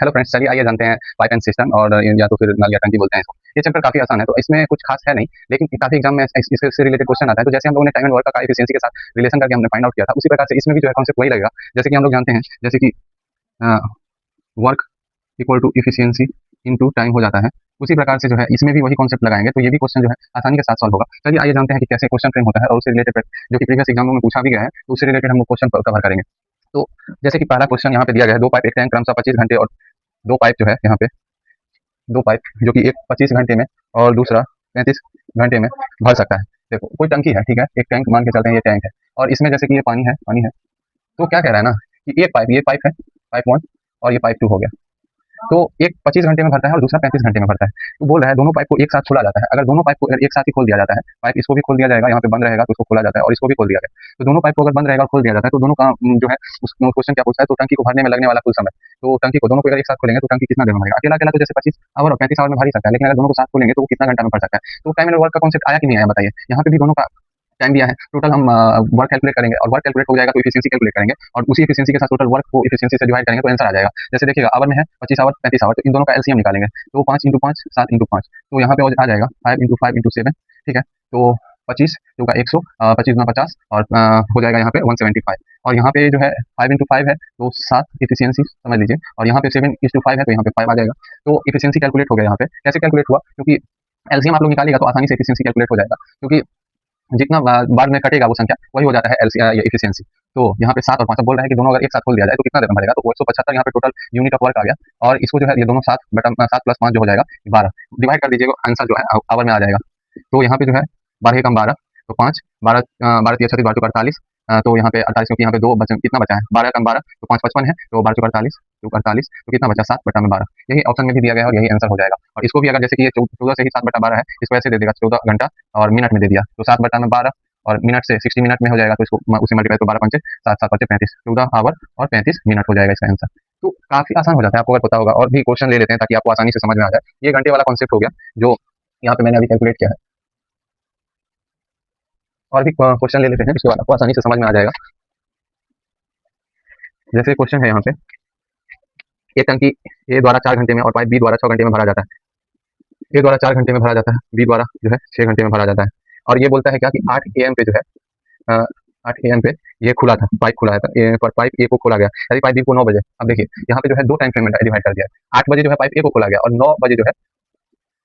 Hello friends, चलिए आइए जानते हैं पाइप एंड सिस्टम और या तो फिर नल या टंकी बोलते हैं इसको। ये चैप्टर काफ़ी आसान है, तो इसमें कुछ खास है नहीं, लेकिन काफ़ी एग्जाम में इससे रिलेटेड क्वेश्चन आता है। तो जैसे हम लोगों ने टाइम एंड वर्क का एफिशिएंसी के साथ रिलेशन करके हमने फाइंड आउट किया था, उसी प्रकार से इसमें भी जो है कॉन्सेप्ट वही लगेगा। जैसे कि हम लोग जानते हैं, जैसे कि work equal to efficiency into time हो जाता है, उसी प्रकार से जो है इसमें भी वही कॉन्सेप्ट लगाएंगे, तो ये भी क्वेश्चन जो है आसानी के साथ सॉल्व होगा। चलिए आइए जानते हैं कि कैसे क्वेश्चन फ्रेम होता है और उससे रिलेटेड जो कि प्रीवियस एग्जामों में पूछा भी गया है, तो उससे रिलेटेड हम लोग क्वेश्चन कवर करेंगे। तो जैसे कि पहला क्वेश्चन यहाँ पे दिया गया है, दो पाइप एक टैंक क्रमशः 25 घंटे और दो पाइप जो है यहाँ पे दो पाइप जो कि एक 25 घंटे में और दूसरा 35 घंटे में भर सकता है। देखो कोई टंकी है, ठीक है, एक टैंक मान के चलते हैं, ये टैंक है और इसमें जैसे कि ये पानी है। तो क्या कह रहा है ना कि एक पाइप, ये पाइप है, पाइप 1 और ये पाइप 2 हो गया। तो एक 25 घंटे में भरता है और दूसरा 35 घंटे में भरता है। तो बोल रहा है दोनों पाइप को एक साथ खोला जाता है। अगर दोनों पाइप को अगर एक साथ ही खोल दिया जाता है, पाइप इसको भी खोल दिया जाएगा, यहाँ पे बंद रहेगा तो उसको खोला जाता है और इसको भी खोल दिया गया, तो दोनों पाइप को अगर बंद रहेगा और खोल दिया जाता है तो दोनों का जो है उस क्वेश्चन क्या पूछता है, तो टंकी को भरने में लगने वाला कुल समय। तो टंकी को दोनों को अगर एक साथ खोलेंगे तो टंकी कितना देर में भरेगा? अकेला अकेला तो जैसे 25 आवर और 35 आवर में भर ही सकता है, लेकिन अगर दोनों को साथ खोलेंगे तो वो कितना घंटा में भर सकता है? तो टाइम एंड वर्क का कॉन्सेप्ट आया कि नहीं आया बताइए। यहाँ पे भी दोनों का टाइम दिया है, टोटल हम वर्क कैलकुलेट करेंगे और वर्क कैलकुलेट हो जाएगा तो एफिशिएंसी कैलकुलेट करेंगे और उसी एफिशिएंसी के साथ टोटल वर्क को एफिशिएंसी से डिवाइड करेंगे तो आंसर आ जाएगा। जैसे देखिएगा आवर में है 25 आवर 35 आवर, तो इन दोनों का एलसीएम निकालेंगे, तो 5 × 5 7 × 5, तो यहाँ पे आ जाएगा 5 × 5 × 7, ठीक है। तो 25 2 का 100, 25 × 50 और हो जाएगा यहाँ पे 175 और यहाँ पे जो है 5 × 5 है तो 7 एफिशिएंसी समझ लीजिए और यहाँ पे 7:5 है तो यहाँ पे 5 आ जाएगा। तो एफिशिएंसी कैलकुलेट हो गया। यहाँ पे कैसे कैलकुलेट हुआ? क्योंकि एलसीएम आप लोग निकालिएगा तो आसानी से एफिशिएंसी कैलकुलेट हो जाएगा, क्योंकि जितना बार में कटेगा वो संख्या वही हो जाता है एफिशिएंसी। तो यहाँ पे 7 और 5 बोल रहा है कि दोनों अगर एक साथ खोल दिया जाए तो कितना देर में भरेगा? तो 175 यहाँ पे टोटल यूनिट ऑफ वर्क आ गया और इसको जो है ये दोनों 7 प्लस 5 जो हो जाएगा 12 डिवाइड कर दीजिएगा, आंसर जो है आवर में आ जाएगा। तो यहाँ पे जो है 12 कम 12 तो 5 12 12 3 36 12 48, तो यहाँ पे 48 क्योंकि यहाँ पे दो बचे, कितना बचा है 12 कम 12 तो 5 55 है, तो 12 48 तो 48 तो कितना बचा 7/12। यही ऑप्शन में भी दिया गया है और यही आंसर हो जाएगा। और इसको भी अगर जैसे कि ये 14 से ही 7/12 है, इसको ऐसे दे देगा 14 घंटा और मिनट में दे दिया, तो 7/12 और मिनट से 60 मिनट में हो जाएगा, तो इसको उसे मल्टीप्लाई तो 12 पंचे 7 7 पंचे 35, 14 आवर और 35 मिनट हो जाएगा इसका आंसर। तो काफी आसान हो जाता है, आपको अगर पता होगा। और भी क्वेश्चन ले लेते हैं ताकि आपको आसानी से समझ में आ जाए। ये घंटे वाला कॉन्सेप्ट हो गया जो यहाँ पे मैंने अभी कैलकुलेट किया है। और भी क्वेश्चन ले लेते हैं, उसके बाद आपको आसानी से समझ में आ जाएगा। जैसे क्वेश्चन है यहाँ पे, एक टंकी ए द्वारा 4 घंटे में और पाइप बी द्वारा 6 घंटे में भरा जाता है। ए द्वारा 4 घंटे में भरा जाता है, बी द्वारा जो है 6 घंटे में भरा जाता है। और ये बोलता है क्या कि 8 AM पे जो है 8 AM पे ये खुला था, पाइप खुला था, पर पाइप ए को खोला गया, यानी पाइप बी को 9 बजे। अब देखिए यहाँ पे जो है दो टाइम फ्रेम में डिवाइड कर दिया है। 8 बजे जो है पाइप ए को खोला गया और 9 बजे जो है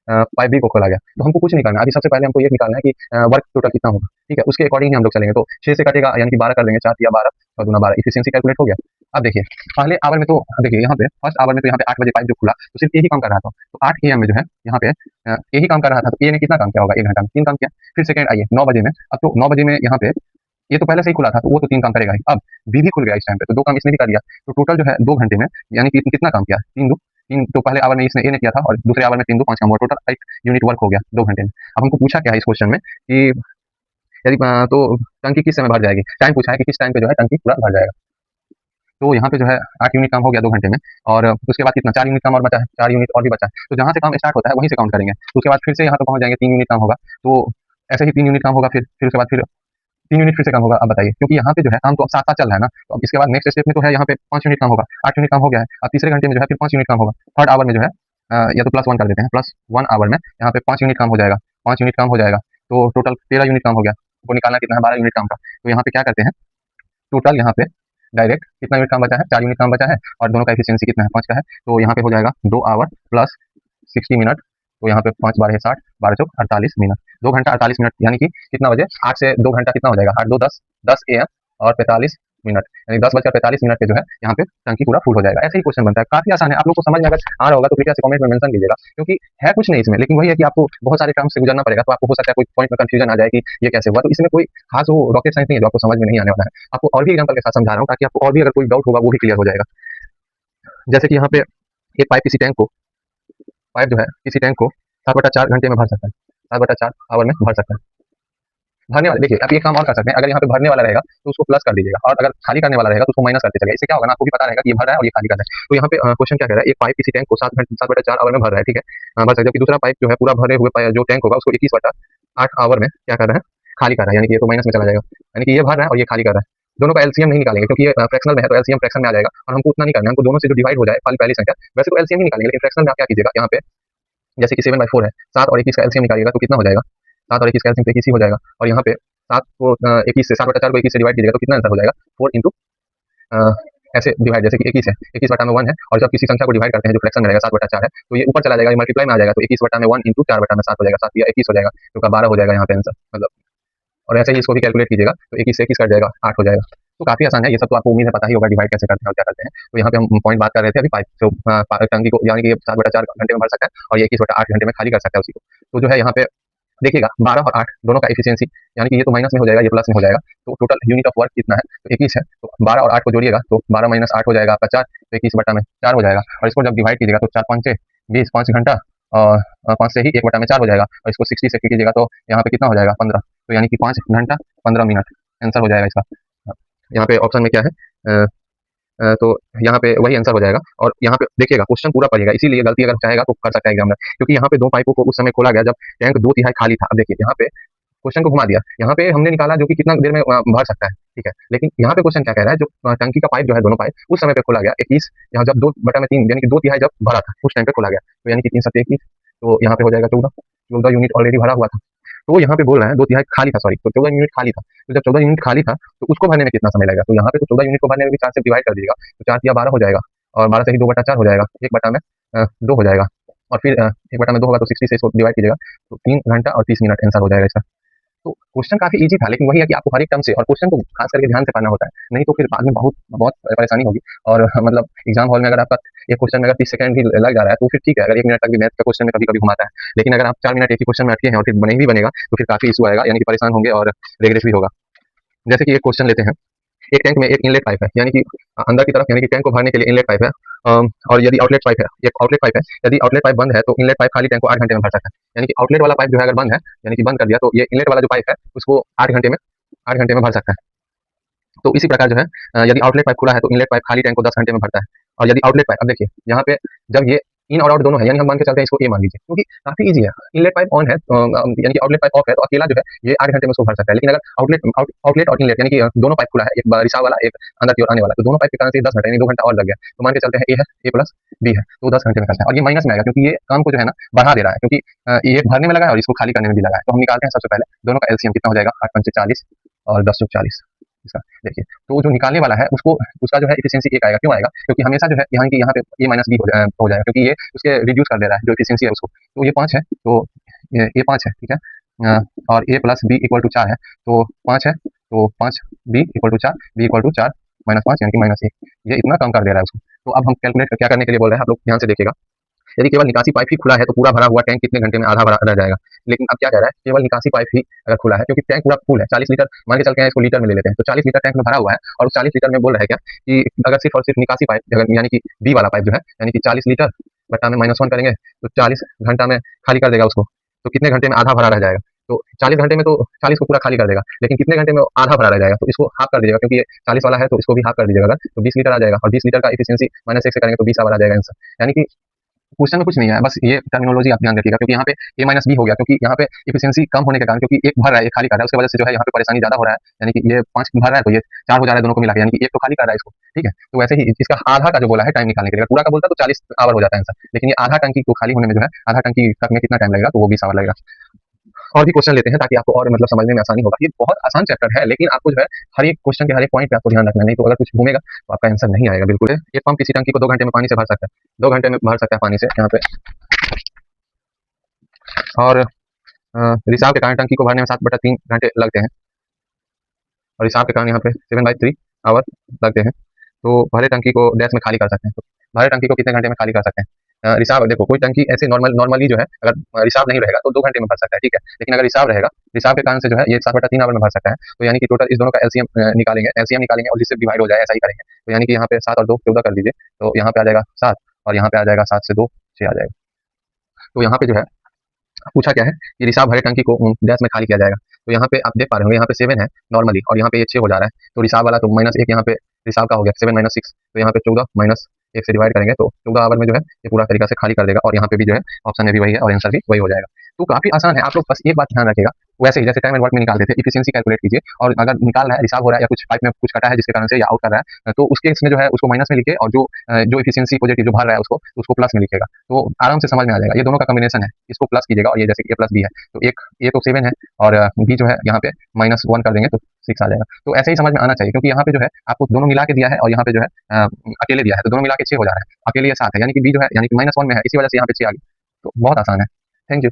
पाइप बी को खोला गया। तो हमको कुछ नहीं करना, अभी सबसे पहले हमको ये निकालना है कि वर्क टोटल कितना होगा, ठीक है। उसके अकॉर्डिंग ही हम लोग चलेंगे। तो 6 से कटेगा यानी कि 12 कर देंगे, 4 या 12 और 2 12, एफिशिएंसी कैलकुलेट हो गया। अब देखिए पहले आवर में, तो देखिए यहाँ पे फर्स्ट आवर में तो यहाँ पे 8 बजे पाइप जो खुला तो सिर्फ ए ही काम कर रहा था, तो 8 AM में जो है यहाँ पे ए ही काम कर रहा था, तो ए ने कितना काम किया होगा? 1 घंटा में 3 काम किया। फिर सेकंड आइए 9 बजे में, अब तो 9 बजे में यहाँ पे ये तो पहले से ही खुला था तो वो तो 3 काम करेगा ही। अब बी भी खुल गया इस टाइम पे, तो 2 काम इसने भी कर दिया, तो टोटल जो है 2 घंटे में यानी कि कितना काम किया? 3 तो पहले आवर में इसने ए ने किया था और दूसरे आवर में 3 2 5 काम हुआ, टोटल 1 यूनिट वर्क हो गया 2 घंटे में। अब हमको पूछा क्या है इस क्वेश्चन में कि यदि तो टंकी किस समय भर जाएगी? टाइम पूछा है कि किस टाइम पे जो है टंकी पूरा भर जाएगा। तो यहाँ पे जो है 8 यूनिट काम हो गया 2 घंटे में और उसके बाद कितना 4 यूनिट काम और बचा है, 4 यूनिट और भी बचा है। तो जहाँ से काम स्टार्ट होता है वहीं से काउंट करेंगे, तो उसके बाद फिर से यहाँ पे पहुँच जाएंगे 3 यूनिट काम होगा, तो ऐसे ही 3 यूनिट काम होगा, फिर उसके बाद फिर 3 यूनिट फिर से काम होगा। अब बताइए, क्योंकि यहाँ पे जो है काम तो अब साथ-साथ चल रहा है ना, तो अब इसके बाद नेक्स्ट स्टेप में तो है यहाँ पे 5 यूनिट काम होगा, 8 यूनिट काम हो गया है। अब तीसरे घंटे में जो है फिर 5 यूनिट काम होगा। थर्ड आवर में जो है या तो +1 कर देते हैं, +1 आवर में यहाँ पे 5 यूनिट काम हो जाएगा, 5 यूनिट काम हो जाएगा, तो टोटल 13 यूनिट काम हो गया। वो निकालना कितना है? 12 यूनिट काम का। तो यहाँ पे क्या करते हैं, टोटल यहाँ पे डायरेक्ट कितना यूनिट काम बचा है? 4 यूनिट काम बचा है और दोनों का एफिशिएंसी कितना है? 5 का है, तो यहाँ पे हो जाएगा 2 आवर प्लस 60 मिनट, तो यहाँ पे 5 12 60, 12 चौक 48 मिनट, 2 घंटा 48 मिनट, यानी कि कितना बजे? 8 से 2 घंटा कितना हो जाएगा? 8 2 10, 10 AM और 45 मिनट, यानी 10:45 पे जो है यहाँ पे टंकी पूरा फुल हो जाएगा। ऐसे ही क्वेश्चन बनता है, काफी आसान है। आप लोग को समझ में अगर आ रहा होगा तो कृपया से कमेंट में मेंशन कीजिएगा, क्योंकि है कुछ नहीं इसमें, लेकिन वही है कि आपको बहुत सारे टर्म्स से गुजरना पड़ेगा, तो आपको हो सकता है कोई पॉइंट में कंफ्यूजन आ जाए कि ये कैसे हुआ। तो इसमें कोई खास वो रॉकेट साइंस नहीं है जो आपको समझ में नहीं आने वाला है। आपको और भी एग्जाम्पल के साथ समझा रहा हूँ ताकि आपको और भी अगर कोई डाउट होगा वो भी क्लियर हो जाएगा। जैसे कि यहाँ पे एक पाइप किसी टैंक को, पाइप जो है किसी टैंक को 7/4 घंटे में भर सकता है, 7/4 आवर में भर सकता है। भरने वाला, देखिए अब ये काम और कर सकते हैं, अगर यहाँ पे भरने वाला रहेगा तो उसको प्लस कर दीजिएगा और अगर खाली करने वाला रहेगा तो उसको माइनस करते चलिए। इससे क्या होगा ना, आपको भी पता रहेगा कि ये भर रहा है और ये खाली कर रहा है। तो यहाँ पे क्वेश्चन क्या कह रहा है, एक पाइप किसी टैंक को 7/4 आवर में भर रहा है, ठीक है, भर सकते, जबकि दूसरा पाइप जो है पूरा भरे हुए जो टैंक होगा उसको 21/8 आवर में क्या कर रहा है? खाली कर रहा है, यानी कि ये तो माइनस में चला जाएगा, यानी कि ये भर रहा है और ये खाली कर रहा है। दोनों का एलसीएम नहीं निकालेंगे क्योंकि ये फ्रैक्शनल में है, तो एलसीएम फ्रैक्शन में आ जाएगा और हमको उतना नहीं करना है, हमको दोनों से जो डिवाइड हो जाए पहली संख्या, वैसे तो एलसीएम ही निकालेंगे, लेकिन फ्रैक्शनल में आप क्या कीजिएगा, यहाँ पे जैसे कि 7/4 है, 7 और 21 का एलसीएम निकालिएगा तो कितना हो जाएगा, 7 और 21 का एलसीएम तो 21 ही हो जाएगा, और यहाँ पे 7 को 21 से 7/4 को 21 से डिवाइड कीजिएगा तो कितना आंसर हो जाएगा, 4 इंटू ऐसे डिवाइड, जैसे कि 21 है, 21/1 है, और जब किसी संख्या को डिवाइड करते हैं जो फ्रैक्शन में रहेगा 7/4 है, तो ये ऊपर चला जाएगा, ये मल्टीप्लाई में आ जाएगा, तो 21/1 इंटू 4/7 हो जाएगा, 7 या 21 हो जाएगा, तो का 12 हो जाएगा यहाँ पे आंसर, मतलब। और ऐसे ही इसको भी कैलकुलेट कीजिएगा तो 21 से 21 कट जाएगा, 8 हो जाएगा। तो काफी आसान है, ये सब तो आपको उम्मीद है पता ही होगा डिवाइड कैसे करते हैं और क्या करते हैं। तो यहाँ पे हम पॉइंट बात कर रहे थे अभी पाइप, तो टंकी को, यानी कि 7/4 घंटे में भर सकता है और ये 21/8 घंटे में खाली कर सकता है उसी को। तो जो है यहाँ पे देखिएगा 12 और 8 दोनों का एफिशिएंसी, यानी कि ये तो माइनस में हो जाएगा, ये प्लस में हो जाएगा, तो टोटल यूनिट ऑफ वर्क कितना है, तो 21 है, तो 12 और 8 को जोड़िएगा तो 12 माइनस 8 हो जाएगा आपका 4, तो 21/4 हो जाएगा, और इसको जब डिवाइड कीजिएगा तो 4 5 20, 5 घंटा, और 5 से ही 1/4 हो जाएगा, और इसको 60 से कीजिएगा तो यहाँ पे कितना हो जाएगा 15, तो यानी कि 5 घंटा 15 मिनट आंसर हो जाएगा इसका। यहाँ पे ऑप्शन में क्या है, तो यहाँ पे वही आंसर हो जाएगा। और यहाँ पे देखिएगा क्वेश्चन पूरा पढ़िएगा, इसीलिए गलती अगर चाहेगा तो कर सकता है एग्जामिनर, क्योंकि यहाँ पे दो पाइपों को उस समय खोला गया जब टैंक 2/3 खाली था। अब देखिए यहाँ पे क्वेश्चन को घुमा दिया, यहाँ पे हमने निकाला जो कि कितना देर में भर सकता है, ठीक है, लेकिन यहाँ पे क्वेश्चन क्या कह रहा है, जो टंकी का पाइप जो है, दोनों पाइप उस समय पे खोला गया 21, यहाँ जब 2/3 यानी कि 2/3 जब भरा था उस टाइम पे खोला गया, तो यानी कि 3 7 21, तो यहाँ पे हो जाएगा 14 यूनिट ऑलरेडी भरा हुआ था। तो यहाँ पे बोल रहे हैं 2/3 खाली था, सॉरी, तो 14 यूनिट खाली था, तो जब 14 यूनिट खाली था तो उसको भरने में कितना समय लगेगा, तो यहाँ पे तो 14 यूनिट को भरने में भी 4 से डिवाइड कर दीजिएगा, तो 4 या 12 हो जाएगा, और 12 से ही 2/4 हो जाएगा, 1/2 हो जाएगा, और फिर 1/2 होगा तो 60 से इसको डिवाइड कीजिएगा तो 3 घंटा और 30 मिनट आंसर हो जाएगा इसका। तो क्वेश्चन काफी इजी था, लेकिन वही है कि आपको हर एक टर्म से और क्वेश्चन को खास करके ध्यान से पढ़ना होता है, नहीं तो फिर बाद में बहुत बहुत परेशानी होगी। और मतलब एग्जाम हॉल में अगर आपका एक क्वेश्चन में अगर 30 सेकंड भी लग जा रहा है तो फिर ठीक है, अगर 1 मिनट तक भी मैथ का क्वेश्चन में कभी कभी घुमाता है, लेकिन अगर आप 4 मिनट एक ही क्वेश्चन में अटके हैं और फिर नहीं भी बनेगा तो फिर काफी इशू आएगा, यानी कि परेशान होंगे और रिग्रेट भी होगा। जैसे कि एक क्वेश्चन लेते हैं, एक टैंक में एक इनलेट पाइप है, यानी कि अंदर की तरफ, यानी कि टैंक को भरने के लिए इनलेट पाइप है, और यदि आउटलेट पाइप है, एक आउटलेट पाइप है, यदि आउटलेट पाइप बंद है तो इनलेट पाइप खाली टैंक को 8 घंटे में भर सकता है, यानी कि आउटलेट वाला पाइप जो है अगर बंद है, यानी कि बंद कर दिया, तो ये इनलेट वाला जो पाइप है उसको 8 घंटे में भर सकता है। तो इसी प्रकार जो है यदि आउटलेट पाइप खुला है तो इनलेट पाइप खाली टैंक को 10 घंटे में भरता है, और यदि आउटलेट पाइप, अब देखिए यहाँ पे जब ये इन और आउट दोनों है, यानी हम मान के चलते हैं इसको ए मान लीजिए, क्योंकि काफी इजी है, इनलेट पाइप ऑन है यानी कि आउटलेट पाइप ऑफ है, तो अकेला जो है ये 8 घंटे में उसको भर सकता है, लेकिन अगर आउटलेट और इनलेट यानी कि दोनों पाइप खुला है, एक रिसाव वाला एक अंदर की ओर आने वाला, तो दोनों पाइप के कारण से 10 घंटे यानी 2 घंटा और लग गया, तो मान के चलते हैं ए है, ए प्लस बी है, तो 10 घंटे में करता है, और ये माइनस में आएगा क्योंकि ये काम को जो है ना बढ़ा दे रहा है, क्योंकि ये भरने में लगा है और इसको खाली करने में भी लगा है। तो हम निकालते हैं सबसे पहले दोनों का एलसीएम कितना हो जाएगा, 8 5 40 और 10 40 इसका। देखिए तो जो निकालने वाला है उसको, उसका जो है एफिशिएंसी 1 आएगा, क्यों आएगा, क्योंकि हमेशा जो है यहाँ पे ए माइनस बी हो जाएगा, क्योंकि ये उसके रिड्यूस कर दे रहा है जो एफिशिएंसी है उसको, तो ये 5 है, तो ये 5 है, ठीक है, और A plus B equal to 4 है, तो 5 है, तो 5 B equal to 4, B equal to 4 -5 यानी कि -1, ये इतना कम कर दे रहा है उसको। तो अब हम कैलकुलेट क्या करने के लिए बोल रहे हैं, आप लोग ध्यान से देखिएगा, यदि केवल निकासी पाइप ही खुला है तो पूरा भरा हुआ टैंक कितने घंटे में आधा भरा रह जाएगा, लेकिन अब क्या कह रहा है, केवल निकासी पाइप ही अगर खुला है, क्योंकि टैंक पूरा फुल है, 40 लीटर मान के चलते हैं, इसको लीटर में ले लेते हैं, तो 40 लीटर टैंक में भरा हुआ है, और उस 40 लीटर में बोल रहा है क्या कि अगर सिर्फ और सिर्फ निकासी पाइप यानी कि बी वाला पाइप जो है, यानी कि 40 लीटर बटा में -1 करेंगे तो 40 घंटा में खाली कर देगा उसको, तो कितने घंटे में आधा भरा रह जाएगा, तो 40 घंटे में तो 40 को पूरा खाली कर देगा, लेकिन कितने घंटे में आधा भरा रह जाएगा, तो इसको हाफ कर दीजिएगा, क्योंकि ये 40 वाला है तो इसको भी हाफ कर दीजिएगा, अगर तो 20 लीटर आ जाएगा, और 20 लीटर का एफिशिएंसी -1 से करेंगे तो 20 आवर आ जाएगा आंसर। यानी कि क्वेश्चन में कुछ नहीं है, बस ये टर्मिनोलॉजी आप ध्यान रखिएगा, क्योंकि यहाँ पे ए माइनस बी हो गया, क्योंकि यहाँ पे एफिशिएंसी कम होने के कारण, क्योंकि एक भर रहा है एक खाली कर रहा है, उसकी वजह से जो है यहाँ पे परेशानी ज्यादा हो रहा है, यानी कि ये 5 भर रहा है तो ये 4 हो जा रहा है दोनों को मिला के, यानी कि एक तो खाली कर रहा है इसको, ठीक है। तो वैसे ही इसका आधा का जो बोला है टाइम निकालने के लिए, पूरा का बोलता तो 40 आवर हो जाता है आंसर, लेकिन ये आधा टंकी को खाली होने में जो है, आधा टंकी तक में कितना टाइम लगेगा, तो वो 20 आवर लगेगा। और भी क्वेश्चन लेते हैं ताकि आपको और मतलब समझने में आसानी होगा। ये बहुत आसान चैप्टर है, लेकिन आपको जो है हर एक क्वेश्चन के हर एक पॉइंट पे आपको ध्यान रखना है, नहीं तो अगर कुछ घूमेगा तो आपका आंसर नहीं आएगा बिल्कुल। एक पंप किसी टंकी को 2 घंटे में पानी से भर सकता है, 2 घंटे में भर सकता है पानी से यहाँ पे, और रिसाव के कारण टंकी को भरने में 7/3 घंटे लगते हैं, और रिसाव के कारण यहाँ पे 7/3 आवर लगते हैं। तो भरे टंकी को डैश में खाली कर सकते हैं, तो भरे टंकी को कितने घंटे में खाली कर सकते हैं। रिसाव देखो, कोई टंकी ऐसे नॉर्मली जो है अगर रिसाव नहीं रहेगा तो 2 घंटे में भर सकता है, ठीक है, लेकिन अगर रिसाव रहेगा, रिसाव के कारण से जो है ये 7/3 आवर में भर सकता है। तो यानी कि टोटल इस दोनों का एलसीएम निकालेंगे और जिससे डिवाइड हो जाए ऐसा ही करेंगे। तो यानी कि यहाँ पे 7 और 2 14 कर दीजिए, तो यहाँ पे आ जाएगा 7, और यहाँ पे आ जाएगा 7 से 2 6 आ जाएगा। तो यहाँ पे जो है पूछा क्या है कि रिसाव भरे टंकी को डैश में खाली किया जाएगा। तो यहाँ पे आप देख पा रहे होंगे, यहाँ पे 7 है नॉर्मली, और यहाँ पे ये 6 हो जा रहा है, तो रिसाव वाला तो -1 यहाँ पे रिसाव का हो गया, 7 - 6, तो यहाँ पे 14 -1 से डिवाइड करेंगे तो 14 आवर में जो है ये पूरा तरीका से खाली कर देगा, और यहाँ पे भी जो है ऑप्शन में भी वही है और आंसर भी वही हो जाएगा। तो काफी आसान है, आप लोग बस एक बात ध्यान रखिएगा वैसे ही जैसे टाइम एंड वर्क में निकालते थे, इफिशिएंसी कैलकुलेट कीजिए और अगर निकाल रहा है, रिसाव हो रहा है या कुछ पाइप में कुछ कटा है जिसके कारण से या आउट कर रहा है, तो उसके इसमें जो है उसको माइनस में लिखिए और जो इफिशिएंसी पॉजिटिव जो भर रहा है उसको प्लस में लिखिएगा, तो आराम से समझ में आ जाएगा। ये दोनों का कॉम्बिनेशन है, इसको प्लस कीजिएगा और ये जैसे कि ए प्लस बी है, तो एक ए तो 7 है और बी जो है यहाँ पे -1 कर देंगे तो 6 आ जाएगा। तो ऐसे ही समझ में आना चाहिए, क्योंकि यहाँ पे जो है आपको दोनों मिला के दिया है और यहाँ पे जो है अकेले दिया है, तो दोनों मिला के 6 हो जा रहा है, अकेले ये 7 है, यानी कि बी जो है यानी कि -1 में है, इसी वजह से यहाँ पे 6 आ गया। तो बहुत आसान है। Thank you.